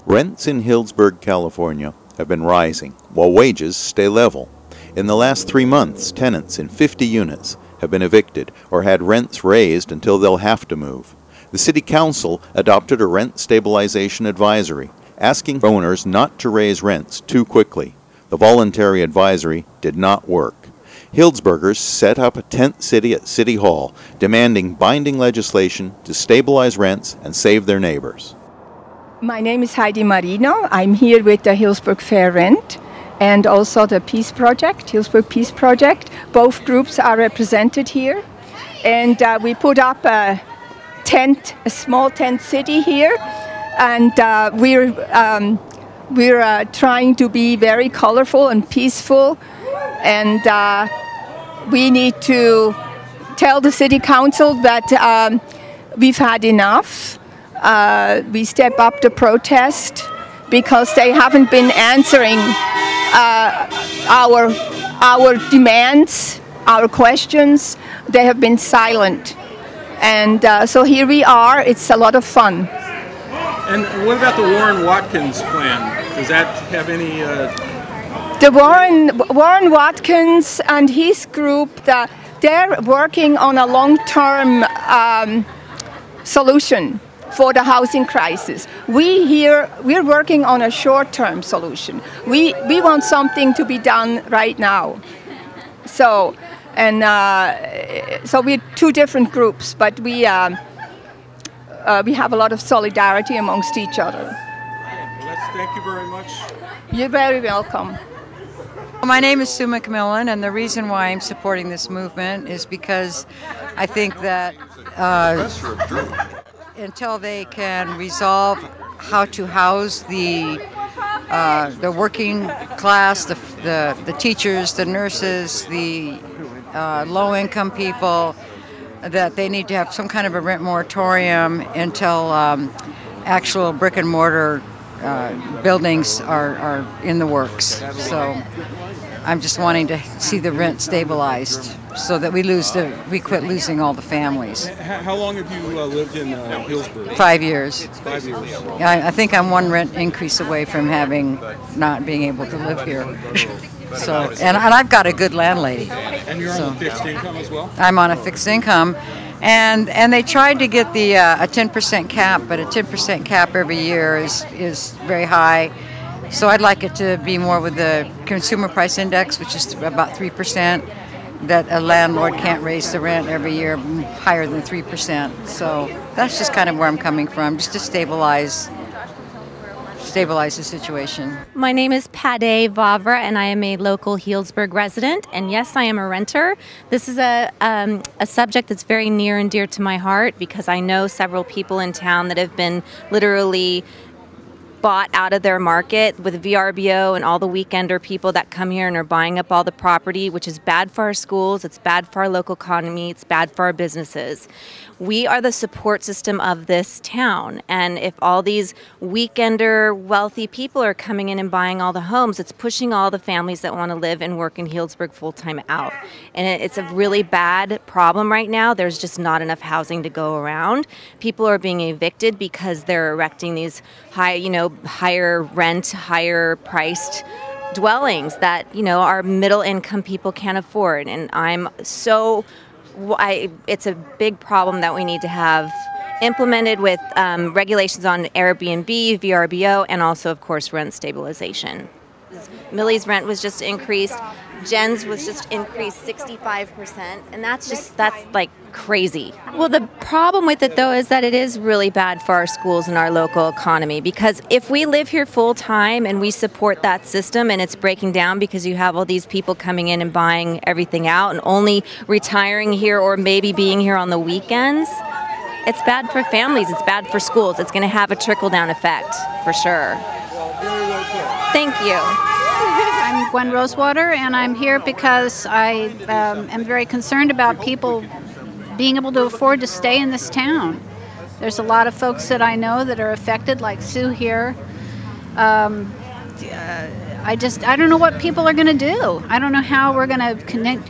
Rents in Healdsburg, California have been rising while wages stay level. In the last 3 months, tenants in 50 units have been evicted or had rents raised until they'll have to move. The City Council adopted a Rent Stabilization Advisory, asking owners not to raise rents too quickly. The voluntary advisory did not work. Healdsburgers set up a tent city at City Hall, demanding binding legislation to stabilize rents and save their neighbors. My name is Heidi Moreno. I'm here with the Healdsburg Fair Rent and also the Peace Project, Healdsburg Peace Project. Both groups are represented here. And we put up a small tent city here. And we're trying to be very colorful and peaceful. And we need to tell the City Council that we've had enough. We step up to protest because they haven't been answering our demands, our questions. They have been silent. And so here we are. It's a lot of fun. And what about the Warren Watkins plan? Does that have any... The Warren Watkins and his group, they're working on a long-term solution for the housing crisis. We're working on a short-term solution. We want something to be done right now. So we're two different groups, but we have a lot of solidarity amongst each other. Thank you very much. You're very welcome. My name is Sue McMullen, and the reason why I'm supporting this movement is because I think that until they can resolve how to house the working class, the teachers, the nurses, the low-income people, that they need to have some kind of a rent moratorium until actual brick and mortar buildings are in the works. So I'm just wanting to see the rent stabilized so that we quit losing all the families. How long have you lived in Healdsburg? 5 years. 5 years. I think I'm one rent increase away from not being able to live here. So and I've got a good landlady. And you're on a fixed income as well? I'm on a fixed income. And they tried to get the a 10% cap, but a 10% cap every year is very high. So I'd like it to be more with the consumer price index, which is about 3%, that a landlord can't raise the rent every year higher than 3%. So that's just kind of where I'm coming from, just to stabilize the situation. My name is Patti Vabre, and I am a local Healdsburg resident. And yes, I am a renter. This is a subject that's very near and dear to my heart because I know several people in town that have been literally bought out of their market with VRBO and all the weekender people that come here and are buying up all the property, which is bad for our schools, it's bad for our local economy, it's bad for our businesses. We are the support system of this town, and if all these weekender wealthy people are coming in and buying all the homes, it's pushing all the families that want to live and work in Healdsburg full-time out. And it's a really bad problem right now. There's just not enough housing to go around. People are being evicted because they're erecting these higher rent, higher priced dwellings that, our middle income people can't afford. And it's a big problem that we need to have implemented with regulations on Airbnb, VRBO, and also, of course, rent stabilization. Millie's rent was just increased. Jen's was just increased 65%, and that's like crazy. Well, the problem with it, though, is that it is really bad for our schools and our local economy, because if we live here full time and we support that system and it's breaking down because you have all these people coming in and buying everything out and only retiring here or maybe being here on the weekends, it's bad for families, it's bad for schools. It's going to have a trickle-down effect, for sure. Thank you. I'm Gwen Rosewater, and I'm here because I am very concerned about people being able to afford to stay in this town. There's a lot of folks that I know that are affected, like Sue here. I don't know what people are going to do. I don't know how we're going to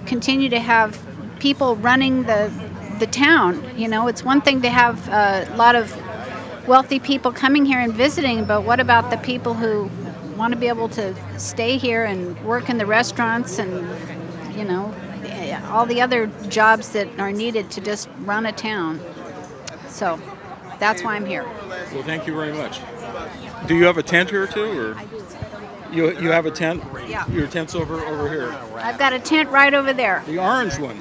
continue to have people running the town. It's one thing to have a lot of wealthy people coming here and visiting, but what about the people who want to be able to stay here and work in the restaurants and, you know, all the other jobs that are needed to just run a town. So that's why I'm here. Well, thank you very much. Do you have a tent here too, or you have a tent? Yeah. Your tent's over here. I've got a tent right over there. The orange one.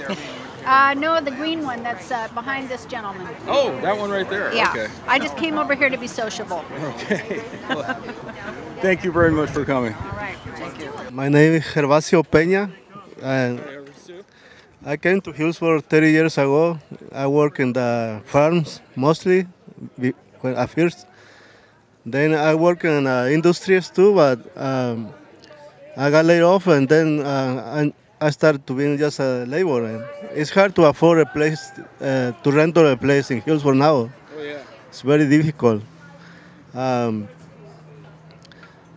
No, the green one that's behind this gentleman. Oh, that one right there. Yeah. Okay. I just came over here to be sociable. Okay. Well, thank you very much for coming. All right. Thank you. My name is Vacio Peña, and I came to Healdsburg 30 years ago. I work in the farms mostly at first. Then I work in industries too, but I got laid off, and then I started to be just a laborer. It's hard to afford a place, to rent a place in Healdsburg now. Oh, yeah. It's very difficult.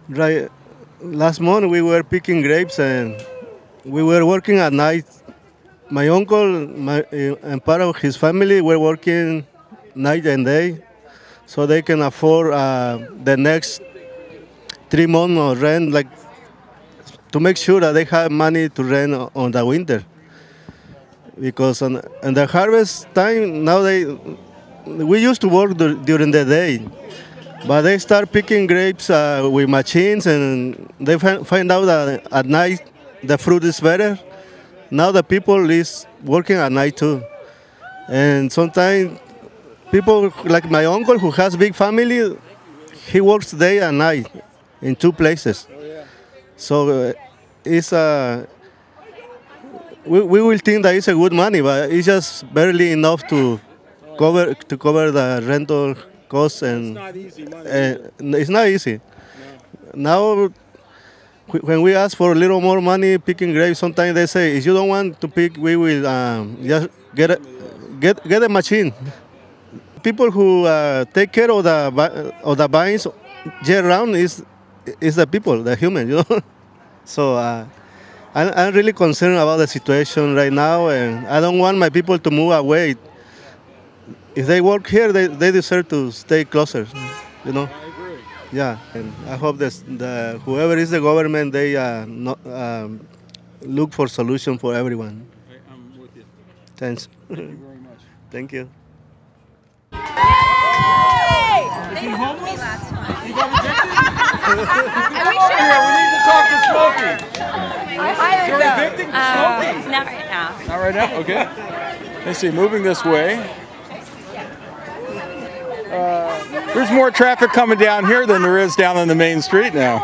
Right, last month we were picking grapes and we were working at night. My uncle and part of his family were working night and day, so they can afford the next 3 months of rent, like to make sure that they have money to rent on the winter. Because in the harvest time, now we used to work during the day, but they start picking grapes with machines, and they find out that at night the fruit is better. Now the people is working at night too. And sometimes people like my uncle who has big family, he works day and night in 2 places. So it's we will think that it's a good money, but it's just barely enough to cover the rental costs, and it's not easy. Now, when we ask for a little more money picking grapes, sometimes they say, if you don't want to pick, we will just get a machine. People who take care of the vines year round is the people, the humans, you know. So I'm really concerned about the situation right now, and I don't want my people to move away. If they work here, they deserve to stay closer, you know. I agree. Yeah, and I hope that whoever is the government, they look for solution for everyone. I'm with you. Thanks. Thank you very much. Thank you. Is he homeless? He got evicted? Here, we need to talk to Smokey. I hired You're them. evicting Smokey? Not right now. Not right now? Okay. Let's see, moving this way. There's more traffic coming down here than there is down on the main street now.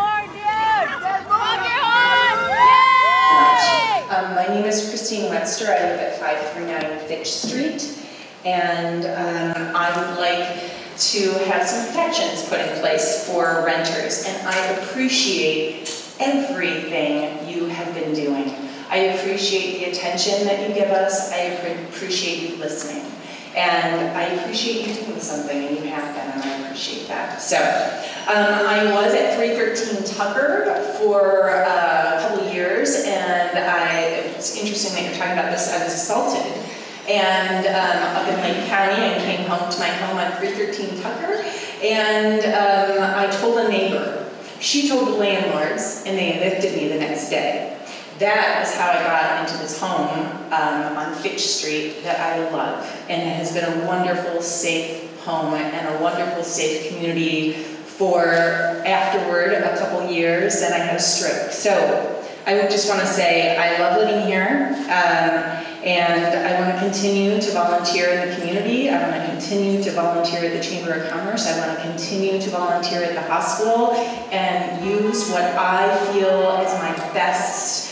My name is Christine Webster. I live at 539 Fitch Street, and I would like to have some protections put in place for renters, and I appreciate everything you have been doing. I appreciate the attention that you give us. I appreciate you listening. And I appreciate you doing something, and you have been, and I appreciate that. So, I was at 313 Tucker for a couple of years, and it's interesting that you're talking about this. I was assaulted, and up in Lake County, and came home to my home on 313 Tucker, and I told a neighbor. She told the landlords, and they evicted me the next day. That is how I got into this home on Fitch Street that I love, and it has been a wonderful, safe home and a wonderful, safe community for afterward a couple years, and I had a stroke. So I would just want to say I love living here, and I want to continue to volunteer in the community. I want to continue to volunteer at the Chamber of Commerce. I want to continue to volunteer at the hospital and use what I feel is my best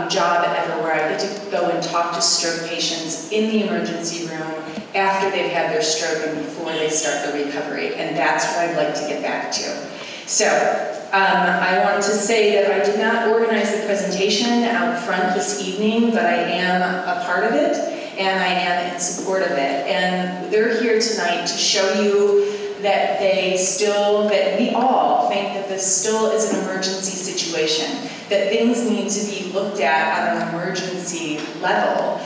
job ever, where I get to go and talk to stroke patients in the emergency room after they've had their stroke and before they start the recovery, and that's what I'd like to get back to. So, I want to say that I did not organize the presentation out front this evening, but I am a part of it, and I am in support of it, and they're here tonight to show you that that we all think that this still is an emergency situation, that things need to be looked at on an emergency level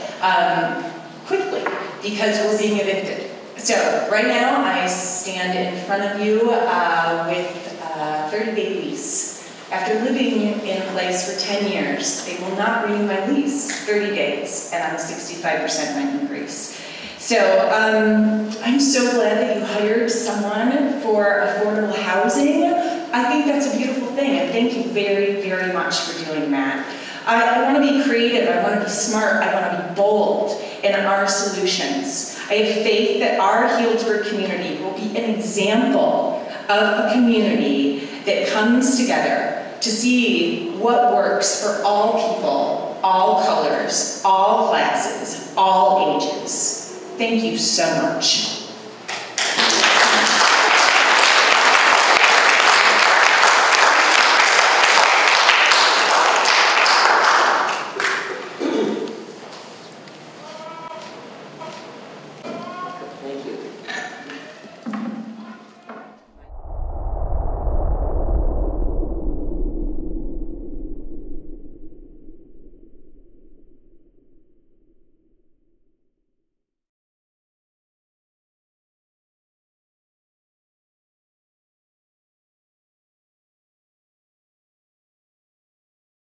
quickly, because we're being evicted. So right now I stand in front of you with a 30-day lease. After living in a place for 10 years, they will not renew my lease 30 days, and I'm a 65% rent increase. So I'm so glad that you hired someone for affordable housing. I think that's a beautiful thing, and thank you very, very much for doing that. I want to be creative, I want to be smart, I want to be bold in our solutions. I have faith that our Healdsburg community will be an example of a community that comes together to see what works for all people, all colors, all classes, all ages. Thank you so much.